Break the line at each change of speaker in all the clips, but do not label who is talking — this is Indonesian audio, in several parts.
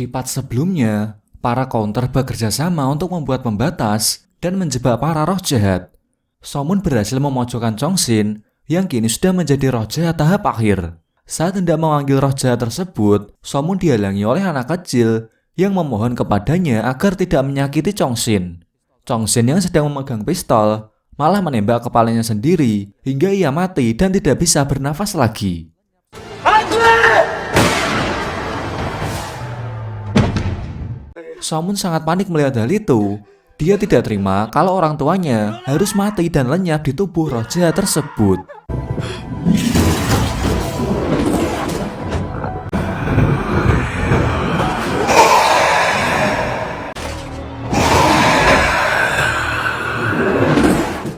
Di part sebelumnya, para counter bekerja sama untuk membuat pembatas dan menjebak para roh jahat. Somun berhasil memojokkan Chongsin yang kini sudah menjadi roh jahat tahap akhir. Saat hendak memanggil roh jahat tersebut, Somun dihalangi oleh anak kecil yang memohon kepadanya agar tidak menyakiti Chongsin. Chongsin yang sedang memegang pistol malah menembak kepalanya sendiri hingga ia mati dan tidak bisa bernafas lagi. Somun sangat panik melihat hal itu. Dia tidak terima kalau orang tuanya harus mati dan lenyap di tubuh roh jahat tersebut.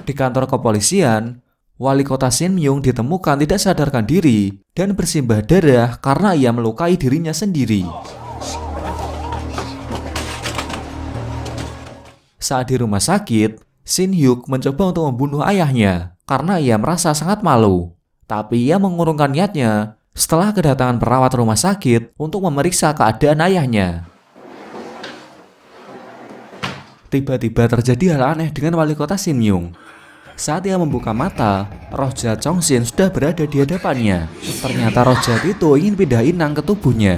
Di kantor kepolisian, wali kota Sinmyung ditemukan tidak sadarkan diri dan bersimbah darah karena ia melukai dirinya sendiri. Saat di rumah sakit, Shin Hyuk mencoba untuk membunuh ayahnya karena ia merasa sangat malu. Tapi ia mengurungkan niatnya setelah kedatangan perawat rumah sakit untuk memeriksa keadaan ayahnya. Tiba-tiba terjadi hal aneh dengan wali kota Sinmyung. Saat ia membuka mata, roh jahat Chongsin sudah berada di hadapannya. Ternyata roh jahat itu ingin pindah inang ke tubuhnya.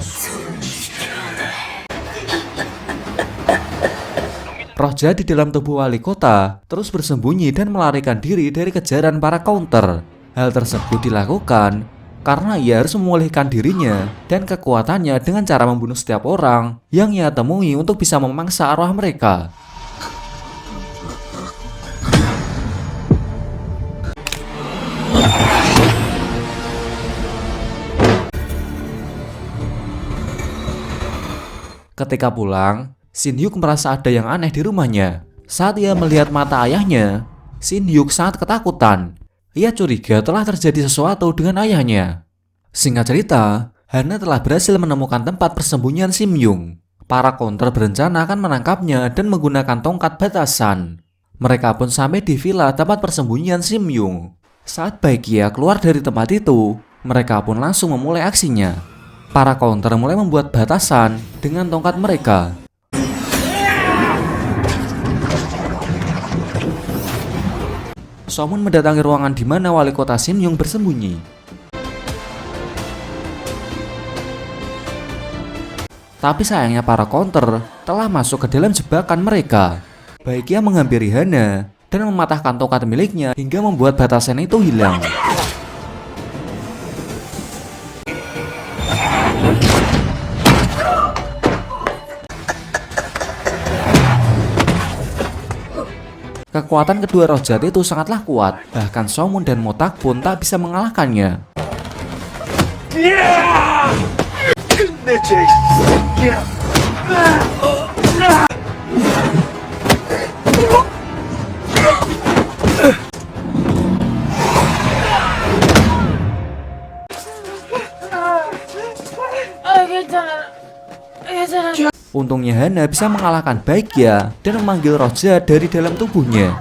Roh jahat di dalam tubuh wali kota terus bersembunyi dan melarikan diri dari kejaran para counter. Hal tersebut dilakukan karena ia harus memulihkan dirinya dan kekuatannya dengan cara membunuh setiap orang yang ia temui untuk bisa memangsa arwah mereka. Ketika pulang, Shin Hyuk merasa ada yang aneh di rumahnya. Saat ia melihat mata ayahnya, Shin Hyuk sangat ketakutan. Ia curiga telah terjadi sesuatu dengan ayahnya. Singkat cerita, Hana telah berhasil menemukan tempat persembunyian Simyung. Para counter berencana akan menangkapnya dan menggunakan tongkat batasan. Mereka pun sampai di villa tempat persembunyian Simyung. Saat Baekhyun keluar dari tempat itu, mereka pun langsung memulai aksinya. Para counter mulai membuat batasan dengan tongkat mereka. Somun mendatangi ruangan di mana wali kota Sinmyung bersembunyi. Tapi sayangnya para counter telah masuk ke dalam jebakan mereka. Baekhyun menghampiri Hana dan mematahkan tongkat miliknya hingga membuat batasan itu hilang. Kekuatan kedua roh jahat itu sangatlah kuat, bahkan Somun dan Motak pun tak bisa mengalahkannya. Untungnya Hana bisa mengalahkan Baekhyun dan memanggil roh jahat dari dalam tubuhnya.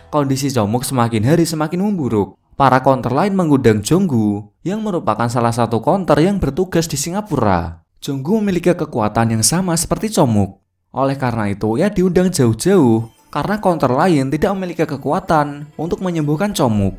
Kondisi Jongmuk semakin hari semakin memburuk. Para counter lain mengundang Jonggu yang merupakan salah satu counter yang bertugas di Singapura. Jonggu memiliki kekuatan yang sama seperti Jongmuk. Oleh karena itu, ia diundang jauh-jauh karena counter lain tidak memiliki kekuatan untuk menyembuhkan Jongmuk.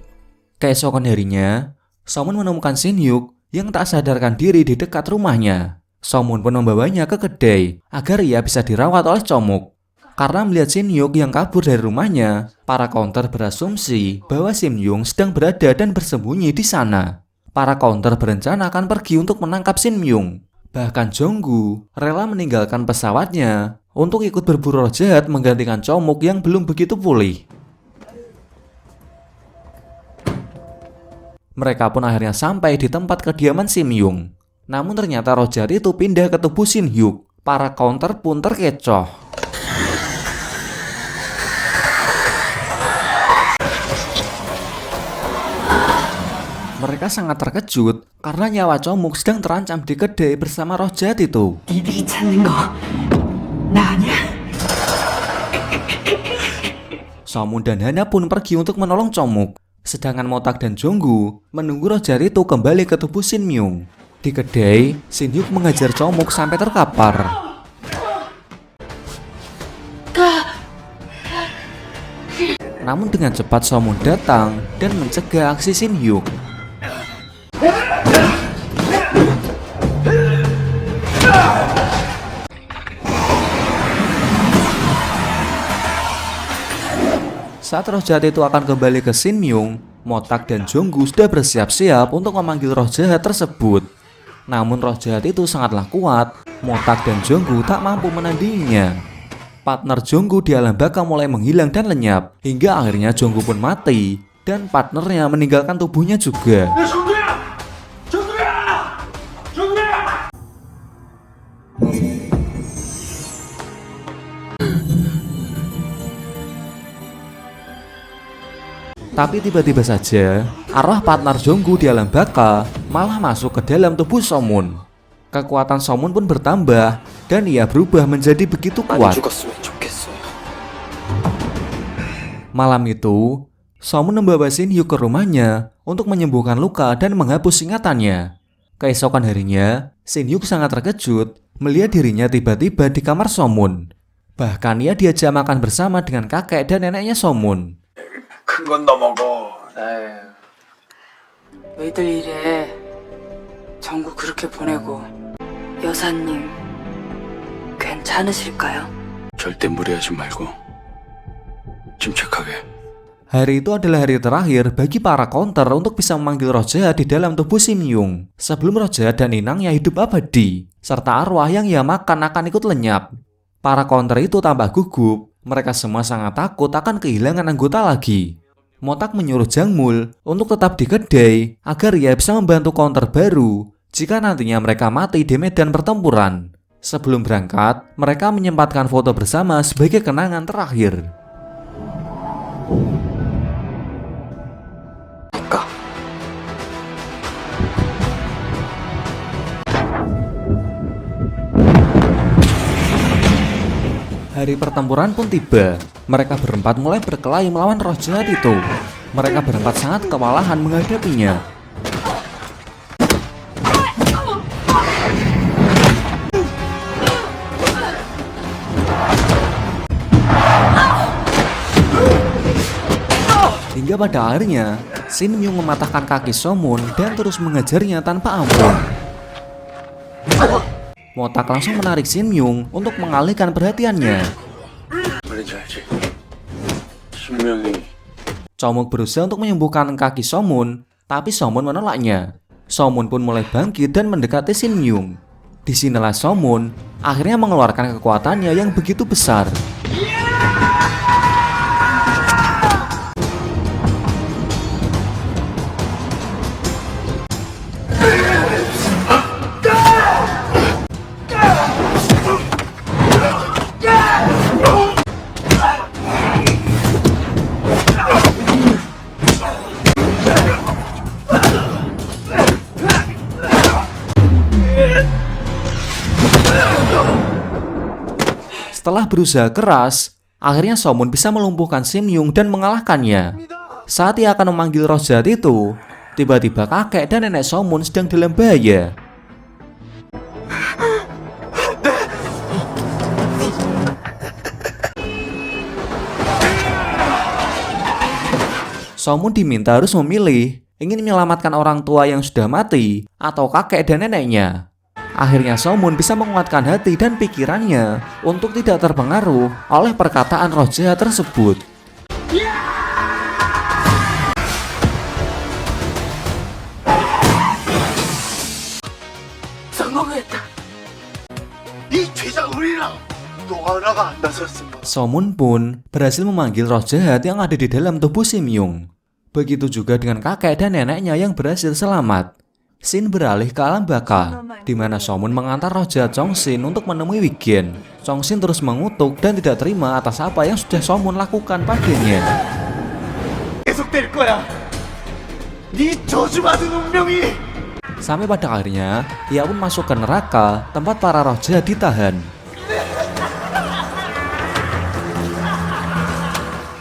Keesokan harinya, Somun menemukan Shin Hyuk yang tak sadarkan diri di dekat rumahnya. Somun pun membawanya ke kedai agar ia bisa dirawat oleh Jongmuk. Karena melihat Shin Hyuk yang kabur dari rumahnya, para counter berasumsi bahwa Shin Hyuk sedang berada dan bersembunyi di sana. Para counter berencana akan pergi untuk menangkap Shin Hyuk. Bahkan Jonggu rela meninggalkan pesawatnya untuk ikut berburu roh jahat menggantikan Jongmuk yang belum begitu pulih. Mereka pun akhirnya sampai di tempat kediaman Simyung. Namun ternyata roh jahat itu pindah ke tubuh Shin Hyuk. Para counter pun terkecoh. Mereka sangat terkejut karena nyawa Comuk sedang terancam di kedai bersama roh jahat itu.
니들이 찾는 거 나 아니야?
Somun dan Hana pun pergi untuk menolong Comuk. Sedangkan Motak dan Jonggu menunggu roh jahat itu kembali ke tubuh Shin Myung. Di kedai, Shin Hyuk mengajar Comuk sampai terkapar. Namun dengan cepat Somun datang dan mencegah aksi Shin Hyuk. Saat roh jahat itu akan kembali ke Shin Myung, Motak dan Jonggu sudah bersiap-siap untuk memanggil roh jahat tersebut. Namun roh jahat itu sangatlah kuat, Motak dan Jonggu tak mampu menandinginya. Partner Jonggu di alam baka mulai menghilang dan lenyap, hingga akhirnya Jonggu pun mati, dan partnernya meninggalkan tubuhnya juga. Tapi tiba-tiba saja, arwah partner Jonggu di alam baka malah masuk ke dalam tubuh Somun. Kekuatan Somun pun bertambah, dan ia berubah menjadi begitu kuat. Malam itu, Somun membawa Shin Hyuk ke rumahnya untuk menyembuhkan luka dan menghapus ingatannya. Keesokan harinya, Shin Hyuk sangat terkejut melihat dirinya tiba-tiba di kamar Somun. Bahkan ia diajak makan bersama dengan kakek dan neneknya Somun.
큰 건 너 먹어.
왜들 이래? 전국 그렇게 보내고 여사님 괜찮으실까요?
절대 무리하지 말고 침착하게.
Hari itu adalah hari terakhir bagi para counter untuk bisa memanggil roh jahat di dalam tubuh Shin Myung sebelum roh jahat dan inangnya hidup abadi, serta arwah yang ia makan akan ikut lenyap. Para counter itu tambah gugup, mereka semua sangat takut akan kehilangan anggota lagi. Motak menyuruh Jangmul untuk tetap di kedai agar ia bisa membantu counter baru jika nantinya mereka mati di medan pertempuran. Sebelum berangkat, mereka menyempatkan foto bersama sebagai kenangan terakhir. Hari pertempuran pun tiba. Mereka berempat mulai berkelahi melawan roh jahat itu. Mereka berempat sangat kewalahan menghadapinya. Hingga pada akhirnya, Shin Myung mematahkan kaki Somun dan terus mengejarnya tanpa ampun. Motak langsung menarik Shin Myung untuk mengalihkan perhatiannya. Comuk berusaha untuk menyembuhkan kaki Somun, tapi Somun menolaknya. Somun pun mulai bangkit dan mendekati Shin Myung. Disinilah Somun akhirnya mengeluarkan kekuatannya yang begitu besar. Setelah berusaha keras, akhirnya Somun bisa melumpuhkan Shin Myung dan mengalahkannya. Saat ia akan memanggil roh jahat itu, tiba-tiba kakek dan nenek Somun sedang dalam bahaya. Somun diminta harus memilih, ingin menyelamatkan orang tua yang sudah mati atau kakek dan neneknya. Akhirnya Somun bisa menguatkan hati dan pikirannya untuk tidak terpengaruh oleh perkataan roh jahat tersebut. Somun pun berhasil memanggil roh jahat yang ada di dalam tubuh Shin Myung. Begitu juga dengan kakek dan neneknya yang berhasil selamat. Shin beralih ke alam baka, di mana Somun mengantar roh jahat Chongshin untuk menemui Wigen. Chongshin terus mengutuk dan tidak terima atas apa yang sudah Somun lakukan padanya.
네 저주받은 운명이.
Sampai pada akhirnya, ia pun masuk ke neraka tempat para roh jahat ditahan.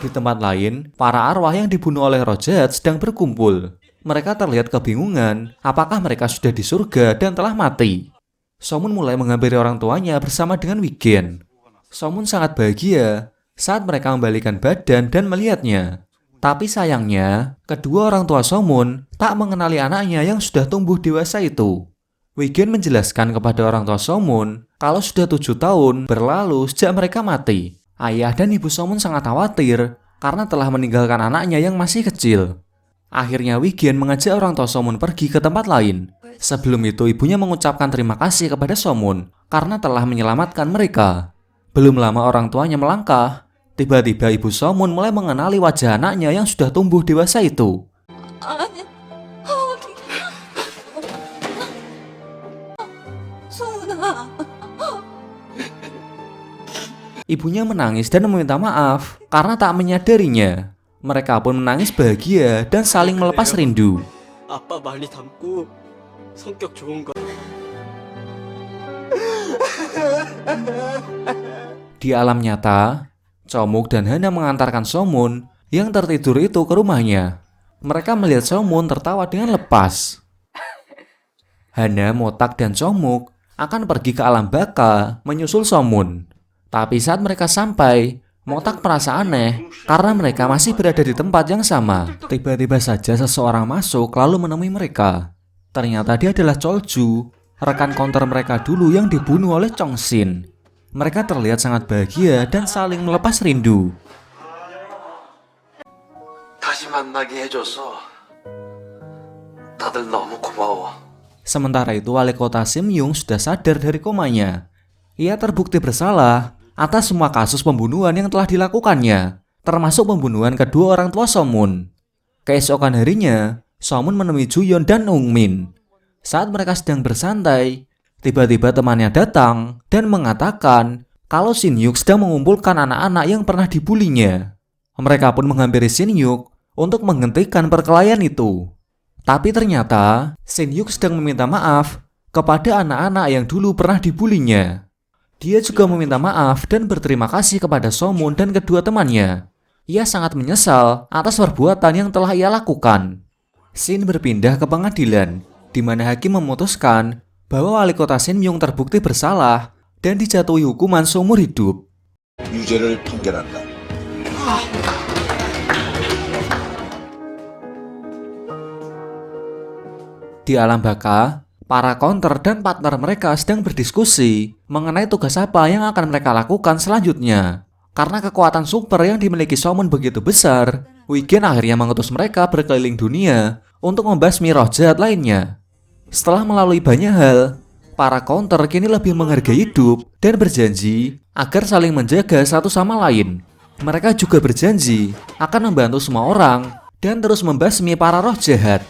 Di tempat lain, para arwah yang dibunuh oleh roh jahat sedang berkumpul. Mereka terlihat kebingungan apakah mereka sudah di surga dan telah mati. Somun mulai menghampiri orang tuanya bersama dengan Wigen. Somun sangat bahagia saat mereka membalikan badan dan melihatnya. Tapi sayangnya, kedua orang tua Somun tak mengenali anaknya yang sudah tumbuh dewasa itu. Wigen menjelaskan kepada orang tua Somun kalau sudah 7 tahun berlalu sejak mereka mati. Ayah dan ibu Somun sangat khawatir karena telah meninggalkan anaknya yang masih kecil. Akhirnya Wigen mengajak orang tua Somun pergi ke tempat lain. Sebelum itu ibunya mengucapkan terima kasih kepada Somun karena telah menyelamatkan mereka. Belum lama orang tuanya melangkah. Tiba-tiba ibu Somun mulai mengenali wajah anaknya yang sudah tumbuh dewasa itu. Ibunya menangis dan meminta maaf karena tak menyadarinya. Mereka pun menangis bahagia dan saling melepas rindu.
아빠 많이 닮고 성격 좋은 거.
Di alam nyata, Chomuk dan Hana mengantarkan Somun yang tertidur itu ke rumahnya. Mereka melihat Somun tertawa dengan lepas. Hana, Motak, dan Chomuk akan pergi ke alam baka menyusul Somun. Tapi saat mereka sampai, Motak merasa aneh karena mereka masih berada di tempat yang sama. Tiba-tiba saja seseorang masuk lalu menemui mereka. Ternyata dia adalah Cholju, rekan counter mereka dulu yang dibunuh oleh Chongsin. Mereka terlihat sangat bahagia dan saling melepas rindu.
다시 만나게 해줘서 다들 너무 고마워.
Sementara itu wali kota Simyung sudah sadar dari komanya. Ia terbukti bersalah atas semua kasus pembunuhan yang telah dilakukannya, termasuk pembunuhan kedua orang tua Somun. Keesokan harinya, Somun menemui Juyeon dan Ungmin. Saat mereka sedang bersantai, tiba-tiba temannya datang dan mengatakan kalau Shin-yuk sedang mengumpulkan anak-anak yang pernah dibulinya. Mereka pun menghampiri Shin-yuk untuk menghentikan perkelahian itu. Tapi ternyata Shin-yuk sedang meminta maaf kepada anak-anak yang dulu pernah dibulinya. Dia juga meminta maaf dan berterima kasih kepada Somun dan kedua temannya. Ia sangat menyesal atas perbuatan yang telah ia lakukan. Shin berpindah ke pengadilan, di mana hakim memutuskan bahwa wali kota Simyung terbukti bersalah dan dijatuhi hukuman seumur hidup.
유죄를 판결한다.
Di alam baka, para counter dan partner mereka sedang berdiskusi mengenai tugas apa yang akan mereka lakukan selanjutnya. Karena kekuatan super yang dimiliki Somun begitu besar, Wigen akhirnya mengutus mereka berkeliling dunia untuk membasmi roh jahat lainnya. Setelah melalui banyak hal, para counter kini lebih menghargai hidup dan berjanji agar saling menjaga satu sama lain. Mereka juga berjanji akan membantu semua orang dan terus membasmi para roh jahat.